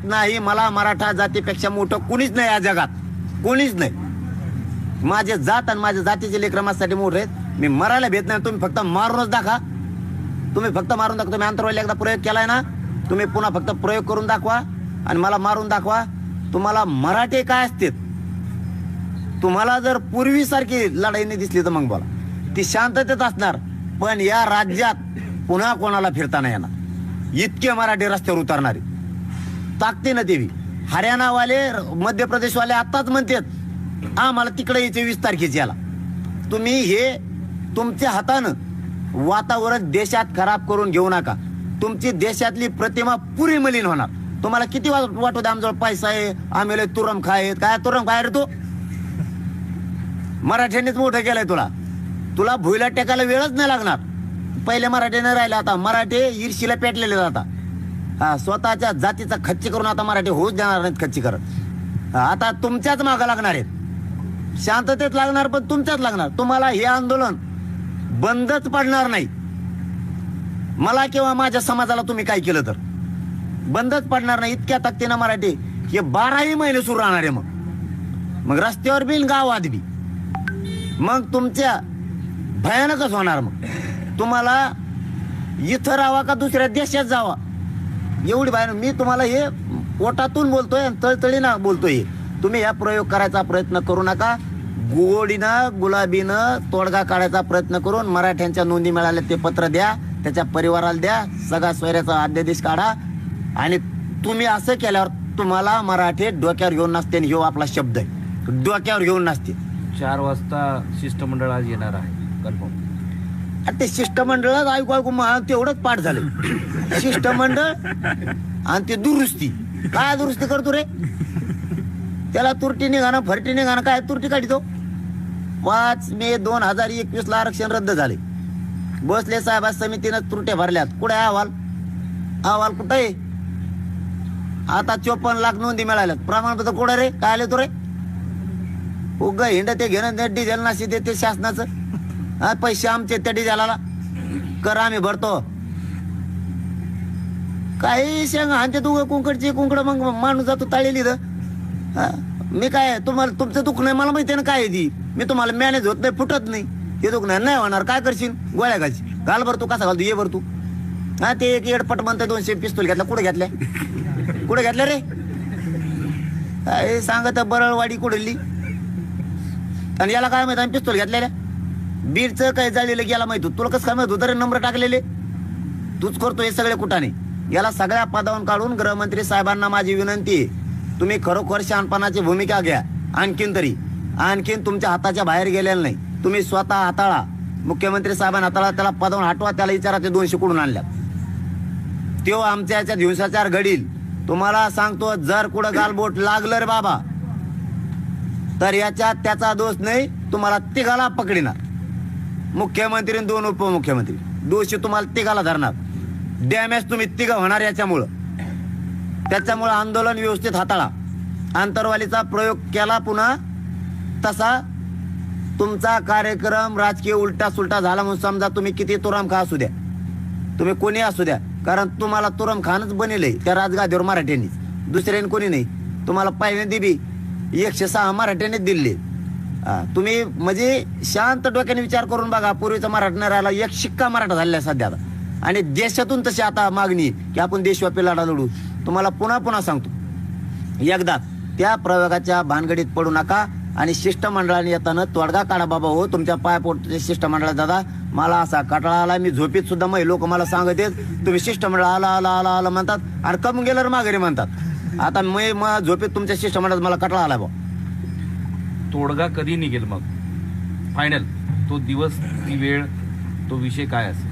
नाही. मला मराठा जातीपेक्षा मोठं कुणीच नाही या जगात, कुणीच नाही. माझे जात आणि माझ्या जातीचे लेकरं माझ्यासाठी मोठे आहेत. मी मरायला भेट नाही. तुम्ही फक्त मारूनच दाखवा. तुम्ही फक्त मारून दाखवा. तुम्ही अंतरवाली एकदा प्रयोग केलाय ना, तुम्ही पुन्हा फक्त प्रयोग करून दाखवा आणि मला मारून दाखवा. तुम्हाला मराठे काय असते, तुम्हाला जर पूर्वीसारखी लढाई नाही दिसली तर मग बोला. ती शांततेत असणार, पण या राज्यात पुन्हा कोणाला फिरता नाही येणार. इतके मराठी रस्त्यावर उतरणारे ताकदीनं देवी. हरियाणावाले, मध्य प्रदेशवाले आताच म्हणतात आम्हाला तिकडे यायचे 20 तारखेची याला. तुम्ही हे तुमच्या हातानं वातावरण देशात खराब करून घेऊ नका. तुमची देशातली प्रतिमा पुरी मलिन होणार. तुम्हाला किती वाटू द्या आमच्याजवळ पैसा आहे, आम्ही लय तुरम खायत. काय तुरम खाय रे तू? मराठ्यांनीच मोठं केलंय तुला. तुला भुईला टेकायला वेळच नाही लागणार. पहिले मराठी नाही राहिले, आता मराठी ईर्षीला पेटलेले जातात. हा, स्वतःच्या जातीचा खच्ची करून आता मराठी होऊच देणार नाहीत खच्ची करत. आता तुमच्याच मागं लागणार आहेत. शांततेत लागणार, पण तुमच्याच लागणार. तुम्हाला हे आंदोलन बंदच पडणार नाही. मला किंवा माझ्या समाजाला तुम्ही काय केलं तर बंदच पडणार नाही. इतक्या ताकदीनं मराठी हे 12ही महिने सुरू राहणार आहे. मग रस्त्यावर बी गावात बी मग तुमच्या भयानकच होणार. मग तुम्हाला इथं राहावा का दुसऱ्या देशात जावा, एवढी भयानक. मी तुम्हाला हे पोटातून बोलतोय आणि तळतळीनं बोलतोय. तुम्ही या प्रयोग करायचा प्रयत्न करू नका. गोडीनं गुलाबीनं तोडगा काढायचा प्रयत्न करून मराठ्यांच्या नोंदी मिळाल्या ते पत्र द्या, त्याच्या परिवाराला द्या, सगळा सोयऱ्याचा अध्यादेश काढा. आणि तुम्ही असं केल्यावर तुम्हाला मराठी डोक्यावर घेऊन नसते. आणि ह्यो आपला शब्द आहे, डोक्यावर घेऊन नसते. 4 वाजता शिष्टमंडळ आज येणार आहे कन्फर्म. ते शिष्टमंडळात ऐकू तेवढंच पाठ झालं. शिष्टमंडळ आणि ते दुरुस्ती. काय दुरुस्ती करतो रे? त्याला तुरटी निघाणं, फरटी निघाणं, काय तुरटी काढतो. 5 मे 2021 ला आरक्षण रद्द झाले. भोसले साहेब समितीनं त्रुट्या भरल्यात. कुठे अहवाल? अहवाल कुठे आहे? आता 54 लाख नोंदी मिळाल्यात. प्रमाणपत्र कुठे रे? काय आले तो रे? उग हिंड ते घेणं डिझेल नाशी देते शासनाचं. हा, पैसे आमचे त्या डिझेलाला कर आम्ही भरतो. काही शेंग आणते तू कुंकडची कुंकड, मग माणूस जातो ताळेली. मी काय तुम्हाला तुमचं दुःख नाही मला माहिती आहे ना काय ती. मी तुम्हाला मॅनेज होत नाही, फुटत नाही. हे दुःख नाही होणार. काय करशील? गोळ्या घालशील. घाल भर तू. कसा घालतो ये भर तू. हा, ते एक एडपट म्हणतं 200 पिस्तूल घेतला. कुठे घेतल्या? कुठे घेतल्या रे? सांगत बरळवाडी कुठली. आणि याला काय माहित आम्ही पिस्तूल घेतलेल्या? बीडचं काय जाळलेलं याला माहित होत. तुला कसं काय माहित होतं रे? नंबर टाकलेले तूच करतो हे सगळे कुठाने. याला सगळ्या पदावरून काढून गृहमंत्री साहेबांना माझी विनंती आहे, तुम्ही खरोखर शहाणपणाची भूमिका घ्या. आणखीन तुमच्या हाताच्या बाहेर गेलेलं नाही. तुम्ही स्वतः हाताळा. मुख्यमंत्री साहेबांना हाताळा. त्याला पदावरून हटवा. त्याला विचारा ते 200 कुठून आणल्या. तो आमच्या याच्यात हिंसाचार घडील. तुम्हाला सांगतो, जर कुठं गालबोट लागलं रे बाबा तर याच्यात त्याचा दोष नाही. तुम्हाला तिघाला पकडिणार. मुख्यमंत्री आणि 2 उपमुख्यमंत्री दोषी तुम्हाला तिघाला धरणार. डॅमेज तुम्ही तिघ होणार त्याच्यामुळं आंदोलन व्यवस्थित हाताळा. आंतरवालीचा प्रयोग केला पुन्हा तसा तुमचा कार्यक्रम राजकीय उलटा सुलटा झाला म्हणून समजा. तुम्ही किती तुरम खा असू द्या, तुम्ही कोणी असू द्या, कारण तुम्हाला तुरम खानच बनेलय त्या राजगादीवर मराठ्यांनीच, दुसऱ्याने कोणी नाही. तुम्हाला पहिल्यांदा बी 106 मराठ्यांनीच दिले. तुम्ही म्हणजे शांत डोक्याने विचार करून बघा. पूर्वीचा मराठा नाही राहिला, 1 शिक्का मराठा झालेला आहे सध्या. आणि देशातून तशी आता मागणी की आपण देशव्यापी लढा लढू. तुम्हाला पुन्हा सांगतो, एकदा त्या प्रयोगाच्या भानगडीत पडू नका. आणि शिष्टमंडळाने येताना तोडगा काढा बाबा. हो, तुमच्या पायपोट शिष्टमंडळात दादा मला असा कटाळा आला. मी झोपेत सुद्धा मग लोक मला सांगत आहेत तुम्ही शिष्टमंडळ आला म्हणतात आणि कम गेलं माघारी म्हणतात. आता मी झोपेत तुमच्या शिष्टमंडळात मला कटाळा आला बा. तोडगा कधी निघेल मग फायनल? तो दिवस, ती वेळ, तो विषय काय असेल?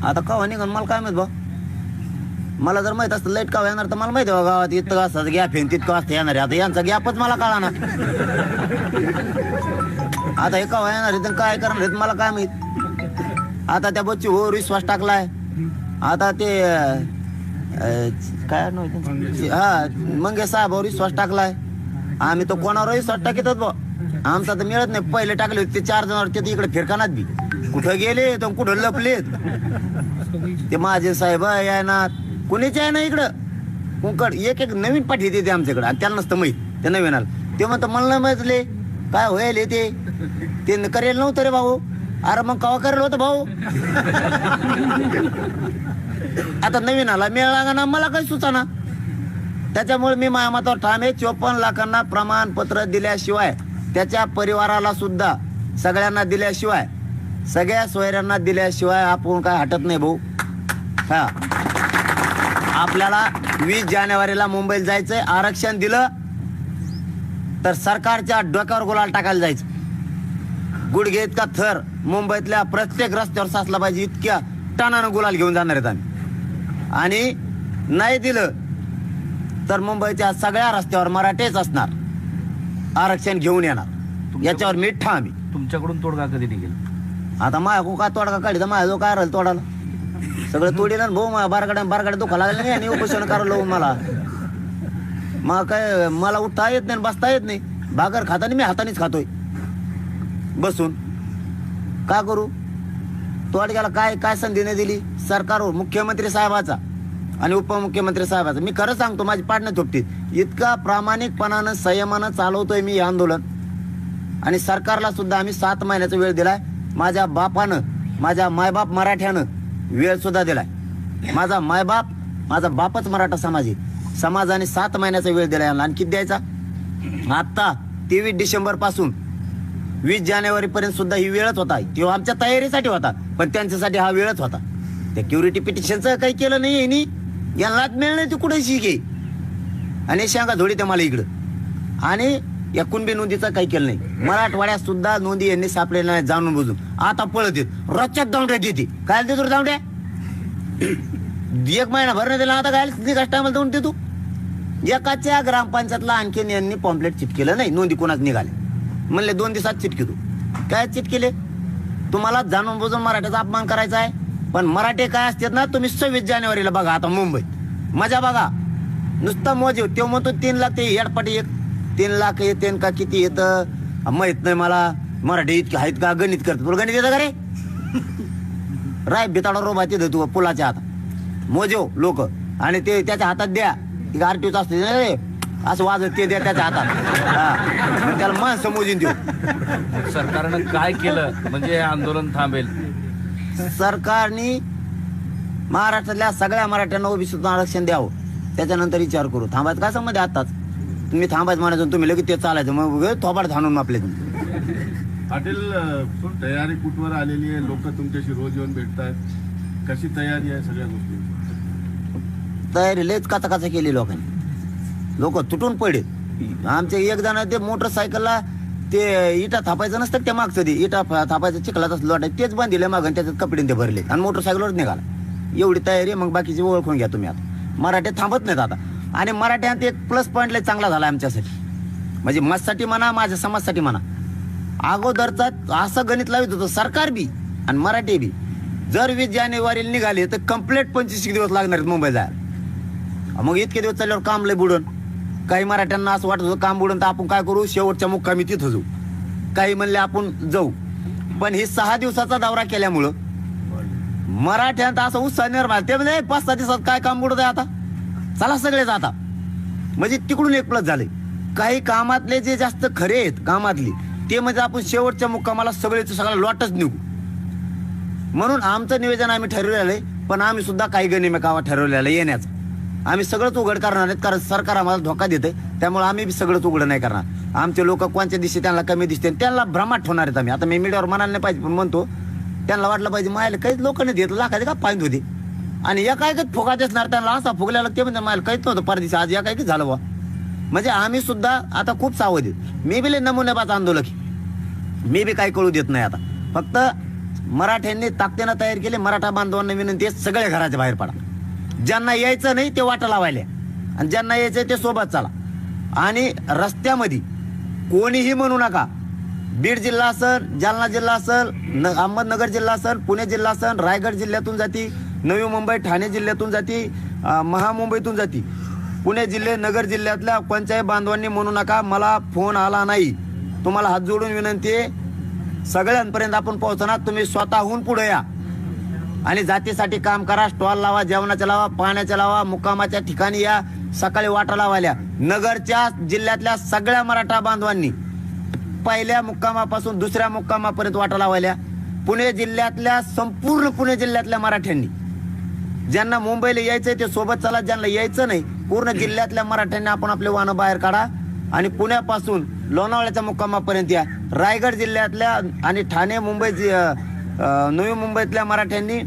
आता कवा निघन मला काय माहित बा. मला जर माहित असतं लाईट का येणार तर मला माहिती आहे गावात इतकं वाजता गॅप आहे तितकं वाजता येणार आहे. आता यांचा गॅपच मला कळा ना. आता हे कवा येणार आहे काय करणार आहेत मला काय माहित. आता त्या बच्ची हो विश्वास टाकलाय. आता ते काय मंगे साहेबावर विश्वास टाकलाय. आम्ही तो कोणावर विश्वास टाकीतच बा. आमचा तर मिळत नाही. पहिले टाकले होते ते 4 जण ते इकडे फिरकानात बी कुठं गेले तर कुठं लपलेत. ते माझे साहेब आहे ना, कुणीच आहे ना इकडं. कुंकड एक एक नवीन पाठी येते आमच्याकडे आणि त्यांना नसतं माहीत ते नवीन आलं ते म्हणतं मला नाही माहितले काय होईल ते करेल नव्हतं रे भाऊ अरे मग कवा करेल होतं भाऊ आता नवीन आला मिळाला ना मला काही सुचाना त्याच्यामुळे मी माझ्या मतावर ठाम आहे 54 लाखांना प्रमाणपत्र दिल्याशिवाय त्याच्या परिवाराला सुद्धा सगळ्यांना दिल्याशिवाय सगळ्या सोयऱ्यांना दिल्याशिवाय आपण काय हटत नाही भाऊ हा आपल्याला 20 जानेवारीला मुंबईला जायचंय आरक्षण दिलं तर सरकारच्या डोक्यावर गुलाल टाकायला जायचं गुडघे इतका थर मुंबईतल्या प्रत्येक रस्त्यावर साचला पाहिजे इतक्या टनानं गुलाल घेऊन जाणार आहेत आम्ही आणि नाही दिलं तर मुंबईच्या सगळ्या रस्त्यावर मराठेच असणार आरक्षण घेऊन येणार याच्यावर मी ठाम आहे. तुमच्याकडून तोडगा कधी निघेल? आता माझ्या काय तोडगा काढी तर माझ्या जो काय राहील तोडाला सगळं तोडील ना भाऊ बारगाड्या दुखा लागलं नाही आणि उपोषण करायला मला मग काय मला उठता येत नाही बसता येत नाही भाकर खाताना मी हातानेच खातोय बसून का करू तोडग्याला काय काय संधी नाही दिली सरकारवर मुख्यमंत्री साहेबाचा आणि उपमुख्यमंत्री साहेबाचा मी खरं सांगतो माझी पाडणं थोपटीत इतका प्रामाणिकपणानं संयमानं चालवतोय मी हे आंदोलन आणि सरकारला सुद्धा आम्ही 7 महिन्याचा वेळ दिलाय माझ्या बापानं माझ्या मायबाप मराठ्यानं वेळ सुद्धा दिलाय माझा बापच मराठा समाज आहे समाजाने 7 महिन्याचा वेळ दिलाय आणि किती द्यायचा आता 23 डिसेंबर पासून 20 जानेवारी पर्यंत सुद्धा ही वेळच होता तेव्हा आमच्या तयारीसाठी होता पण त्यांच्यासाठी हा वेळच होता त्या क्युरिटी पिटिशनचं काही केलं नाही यांनी यांनाच मिळणार ते कुठे शिके आणि सांगा थोडी ते मला इकडं आणि या कुणबी नोंदीचं काही केलं नाही मराठवाड्यात सुद्धा नोंदी यांनी सापडले नाही जाणून बुजून आता पळत येत रोजच्याच दावड्या देते काय देतो दावड्या 1 महिना भर नाही दिला आता काय निघाच टायमाला देऊन देतो एकाच्या ग्रामपंचायतला आणखीन यांनी पॉम्पलेट चिटकेलं नाही नोंदी कोणाच निघाले म्हणले 2 दिवसात चिटकेतो काय चिटकेले तुम्हाला जाणून बुजून मराठ्याचा अपमान करायचा आहे पण मराठे काय असतात ना तुम्ही 26 जानेवारीला बघा आता मुंबईत मजा बघा नुसतं मोजे तो म्हणतो 3 लाख ते हेडपाटी 3 लाख येते का किती येतं माहित नाही मला मराठी इतके आहेत का गणित करत तुला गणित येतं का रे राय बिताडा रोबा तिथं तू पुलाच्या हातात मोजो लोक आणि ते त्याच्या हातात द्या आरटीओच असते रे असं वाजत ते द्या त्याच्या हातात मग त्याला माणसं मोजून देऊ सरकारनं काय केलं म्हणजे हे आंदोलन थांबेल? सरकारने महाराष्ट्रातल्या सगळ्या मराठ्यांना ओबीसीतून आरक्षण द्यावं त्याच्यानंतर विचार करू थांबायचं काय संबंध आताच तुम्ही थांबायचं म्हणायचं तुम्ही लगेच ते चालायचं मग थोबाड थांबून आपले पाटील तयारी कुठवर आलेली आहे लोक तुमच्याशी रोज येऊन भेटतात कशी तयारी आहे सगळ्या गोष्टी तयारी लयच काचा केली लोकांनी लोक तुटून पडले आमचे एक जण ते मोटरसायकलला ते इटा थापायचं नसतं त्या मागचं ते इटा थापायचं चिखलाच लोटायचं तेच बांधिले मागं त्याच्यात कपडे ते भरले आणि मोटरसायकलवर निघाला एवढी तयारी मग बाकीची ओळखून घ्या तुम्ही आता मराठी थांबत नाहीत आता आणि मराठ्यांत एक प्लस पॉईंट लय चांगला झाला आमच्यासाठी म्हणजे माझ्यासाठी म्हणा माझ्या समाजासाठी म्हणा अगोदरचा असं गणित लावित होतं सरकार बी आणि मराठी बी जर 20 जानेवारीला निघाले तर कम्प्लीट 25 दिवस लागणार आहेत मुंबईला जायला मग इतके दिवस चालल्यावर काम लय बुडून काही मराठ्यांना असं वाटत होतं काम बुडून तर आपण काय करू शेवटच्या मुक्कामी तिथं जाऊ काही म्हणले आपण जाऊ पण हे 6 दिवसाचा दौरा केल्यामुळं मराठ्यांत असं उत्साह निर्माण ते म्हणजे 5-6 दिवसात काय काम बुडत आहे आता चला सगळेच आता म्हणजे तिकडून एक प्लस झाले काही कामातले जे जास्त खरे आहेत कामातली ते म्हणजे आपण शेवटच्या मुक्कामाला सगळ्या लॉटच निघू म्हणून आमचं नियोजन आम्ही ठरवलेलं आहे पण आम्ही सुद्धा काही गणिमेकावा ठरवलेलं येण्याचं आम्ही सगळंच उघड करणार नाहीत कारण सरकार आम्हाला धोका देते त्यामुळे आम्ही सगळंच उघड नाही करणार आमचे लोक कोणत्या दिवशी त्यांना कमी दिसते त्यांना भ्रमाट होणार आहेत आम्ही आता मी मीडियावर म्हणायला नाही पाहिजे पण म्हणतो त्यांना वाटलं पाहिजे मायला काहीच लोक नाही देत लाखाचे का पाहिजे होते आणि एका एकच फुगाच असणार त्यांना असा फुगल्याला ते म्हणजे मायला काहीच नव्हतं परदेशी आज एका एकच झालं बा म्हणजे आम्ही सुद्धा आता खूप सावध आहेत मी बी नमुनेबाज आंदोलक मी बी काही कळू देत नाही आता फक्त मराठ्यांनी ताकदीनं तयार केले मराठा बांधवांना विनंती आहे सगळे घराच्या बाहेर पडा ज्यांना यायचं नाही ते वाटा लावायला आणि ज्यांना यायचं ते सोबत चला आणि रस्त्यामध्ये कोणीही म्हणू नका बीड जिल्हा असेल जालना जिल्हा असेल अहमदनगर जिल्हा असेल पुणे जिल्हा असेल रायगड जिल्ह्यातून जाती नवी मुंबई ठाणे जिल्ह्यातून जाती महामुंबईतून जाती पुणे जिल्हे नगर जिल्ह्यातल्या कोणत्याही बांधवांनी म्हणू नका मला फोन आला नाही तुम्हाला हात जोडून विनंती आहे सगळ्यांपर्यंत आपण पोहोचणार तुम्ही स्वतःहून पुढे या आणि जातीसाठी काम करा स्टॉल लावा जेवणाच्या लावा पाण्याच्या लावा मुक्कामाच्या ठिकाणी या सकाळी वाटा लावायला. नगरच्या जिल्ह्यातल्या सगळ्या मराठा बांधवांनी पहिल्या मुक्कामापासून दुसऱ्या मुक्कामापर्यंत वाटा लावायला. पुणे जिल्ह्यातल्या संपूर्ण पुणे जिल्ह्यातल्या मराठ्यांनी, ज्यांना मुंबईला यायचंय ते सोबत चला, ज्यांना यायचं नाही पूर्ण जिल्ह्यातल्या मराठ्यांनी आपण आपले वाहनं बाहेर काढा आणि पुण्यापासून लोणावळ्याच्या मुक्कामापर्यंत या. रायगड जिल्ह्यातल्या आणि ठाणे मुंबई नवी मुंबईतल्या मराठ्यांनी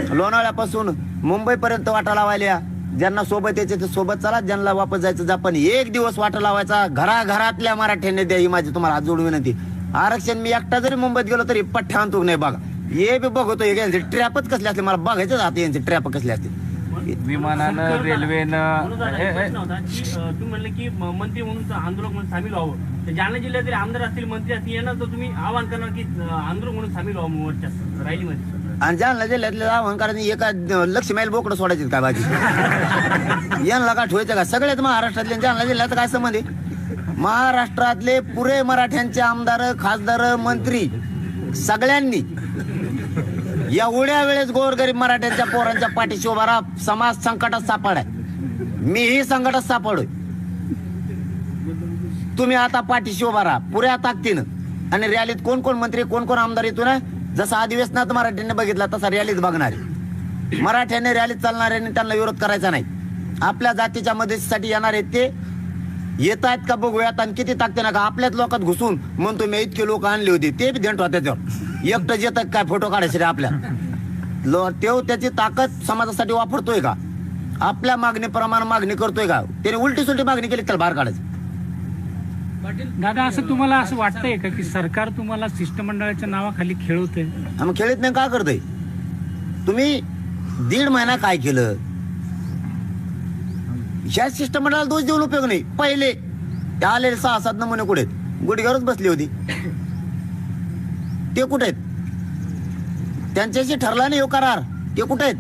लोणावळ्यापासून मुंबईपर्यंत वाटा लावायला. ज्यांना सोबत यायचे ते सोबत चला, ज्यांना वापस जायचं जा, पण एक दिवस वाटा लावायचा घराघरातल्या मराठ्यांनी द्या, ही माझी तुम्हाला हात जोडून विनंती. आरक्षण मी एकटा जरी मुंबईत गेलो तरी पठ्ठा आणतो नाही बघा. हे बी बघतो यांचे ट्रॅपच कसले असते, मला बघायचं जाते यांचे ट्रॅप कसले असते. विमानानं रेल्वेनं तुम्ही म्हणले की मंत्री म्हणून आंदोलन म्हणून सामील व्हावं, तर जालना जिल्ह्यातील आमदार असतील, मंत्री असतील, यांना तर तुम्ही आवाहन करणार की आंदोलन म्हणून सामील व्हावं मोर्चा रॅलीमध्ये. आणि जालना जिल्ह्यातल्या अहंकाराने एका लक्ष्मीला बोकडं सोडायचे काय बाजी यांना का ठेवायचं का? सगळ्यात महाराष्ट्रातले जालना जिल्ह्यात काय संबंध आहे? महाराष्ट्रातले पुरे मराठ्यांचे आमदार, खासदार, मंत्री सगळ्यांनी एवढ्या वेळेस गोरगरीब मराठ्यांच्या पोरांच्या पाठीशी उभा राहा. समाज संकटात सापडाय, मीही संकटात सापडोय. तुम्ही आता पाठीशी उभा राहा पुऱ्या ताकदीनं. आणि रॅलीत कोण कोण मंत्री, कोण कोण आमदार येतो ना, जसा अधिवेशनात मराठ्यांनी बघितला तसा रॅलीत बघणारे. मराठ्यांनी रॅलीत चालणाऱ्यांनी त्यांना विरोध करायचा नाही. आपल्या जातीच्या मदतीसाठी येणार आहेत ते येत आहेत का बघूयात, आणि किती ताकदीनं का आपल्याच लोकात घुसून म्हणतो मी इतके लोक आणले होते, ते बी देणतो त्याच्यावर. एकटं येतात काय फोटो काढायचे रे आपल्या तेव त्याची ताकद समाजासाठी वापरतोय का? आपल्या मागणीप्रमाणे मागणी करतोय का? त्याने उलटी सुलटी मागणी केली त्याला बाहेर काढायचं. दादा, असं तुम्हाला असं वाटतंय का की सरकार तुम्हाला शिष्टमंडळाच्या नावाखाली खेळवतंय? आम्ही खेळत नाही का करतोय? तुम्ही 1.5 महिना काय केलं? ह्या शिष्टमंडळाला दोष देऊन उपयोग नाही. पहिले त्या आलेले 6-7 नमुने कुठे आहेत? गुडघ्यावरच बसली होती, ते कुठे आहेत? त्यांच्याशी ठरला नाही हो करार, ते कुठे आहेत?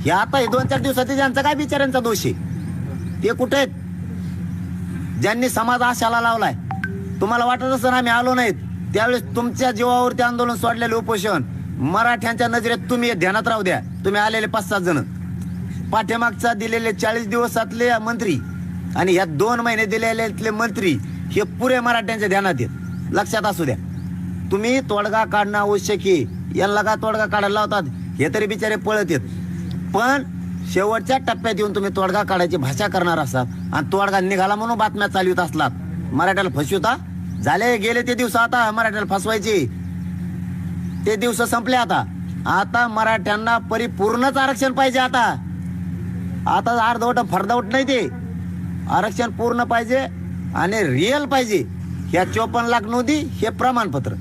हे आता हे 2-4 दिवसात ज्यांचा काय बिचाऱ्यांचा दोष आहे, ते कुठे आहेत? ज्यांनी समाज आशाला लावलाय. तुम्हाला वाटत असं आम्ही आलो नाहीत त्यावेळेस तुमच्या जीवावरती आंदोलन सोडलेले उपोषण मराठ्यांच्या नजरेत तुम्ही ध्यानात राहू द्या. तुम्ही आलेले 5-7 जण, पाठीमागचा दिलेले 40 दिवसातले मंत्री आणि ह्या 2 महिने दिलेले मंत्री हे पुरे मराठ्यांच्या ध्यानात आहेत. लक्षात असू द्या. तुम्ही तोडगा काढणं आवश्यक आहे. यांना का तोडगा काढायला लावतात? हे तरी बिचारे पळत येत. पण शेवटच्या टप्प्यात येऊन तुम्ही तोडगा काढायची भाषा करणार असाल आणि तोडगा निघाला म्हणून बातम्या चालवित असलात, मराठ्याला फसवता. झाले गेले ते दिवस, आता मराठ्याला फसवायचे ते दिवस संपले. आता मराठ्यांना परिपूर्णच आरक्षण पाहिजे. आता अर्धवट फर्धवट नाही, ते आरक्षण पूर्ण पाहिजे आणि रिअल पाहिजे. ह्या 54 लाख नोंदी, हे प्रमाणपत्र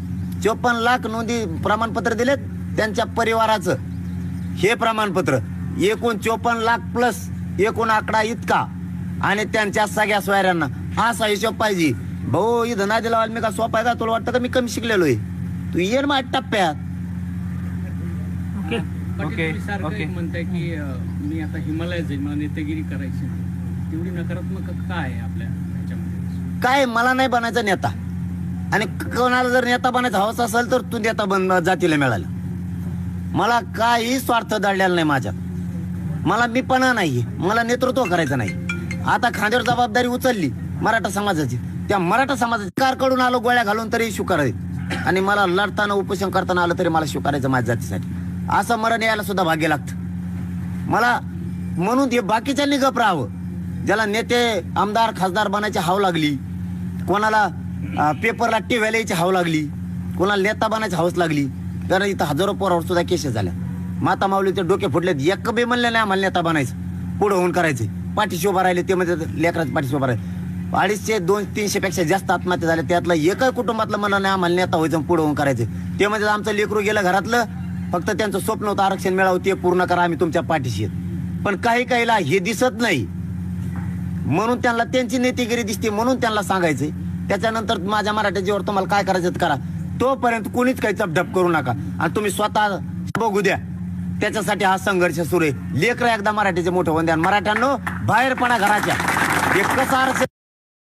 54 लाख नोंदी प्रमाणपत्र दिलेत त्यांच्या परिवाराचं, हे प्रमाणपत्र एकूण 54 लाख प्लस एकूण आकडा इतका, आणि त्यांच्या सगळ्या सोयऱ्यांना असा हिशोब पाहिजे. भाऊ इथं नाही दिला मी का सोपा आहे का? तुला वाटतं का मी कमी शिकलेलो आहे? तू ये माझ्या टप्प्यात. ओके. म्हणताय की मी आता हिमालयात जाईल, मला नेतेगिरी करायची, तेवढी नकारात्मक काय आहे आपल्या ह्याच्यामध्ये? काय मला नाही बनायचा नेता, आणि कोणाला जर नेता बनायचा हवंच असेल तर तू नेता जातीला मिळाला. मला काही स्वार्थ दडलेला नाही माझ्यात. मला मीपणा नाही, मला नेतृत्व करायचं नाही. आता खांद्यावर जबाबदारी उचलली मराठा समाजाची, त्या मराठा समाजाची कारकडून आलो गोळ्या घालून तरी स्वीकारायचं, आणि मला लढताना उपोषण करताना आलं तरी मला स्वीकारायचं माझ्या जातीसाठी. असं मरण यायला सुद्धा भाग्य लागतं मला. म्हणून हे बाकीच्यांनी गप राहावं. ज्याला नेते आमदार खासदार बनायची हाव लागली, कोणाला पेपरला टीव्हीला यायची हाव लागली, कोणाला नेता बनायची हाऊस लागली. कारण इथं हजारो पोरावर सुद्धा केसेस झाल्या. माता माऊलीचे डोके फुटलेत, एक बी म्हणले नाही आम्हाला नेता बनायचं, पुढे होऊन करायचे. पाठीशी उभा राहिले ते म्हणजे लेकराच्या पाठीशी उभा राहिले. 200-300 पेक्षा जास्त आत्महत्या झाल्या, त्यातलं एकही कुटुंबातलं म्हणलं नाही आम्हाला नेता व्हायचं पुढे होऊन करायचं. ते म्हणजे आमचं लेकरू गेलं घरातलं, फक्त त्यांचं स्वप्न होतं आरक्षण मिळावं, ते पूर्ण करा, आम्ही तुमच्या पाठीशी आहेत. पण काही काहीला हे दिसत नाही म्हणून त्यांना त्यांची नेतेगिरी दिसते म्हणून त्यांना सांगायचंय. त्याच्यानंतर माझ्या मराठ्याच्यावर तुम्हाला काय करायचं करा, तोपर्यंत कोणीच काही चपढप करू नका. आणि तुम्ही स्वतः बघू द्या, त्याच्यासाठी हा संघर्ष सुरू आहे. लेकरं एकदा मराठीचे मोठं होऊन द्या. मराठ्यांनो बाहेर पडा घराच्या. हे कसं आरक्षण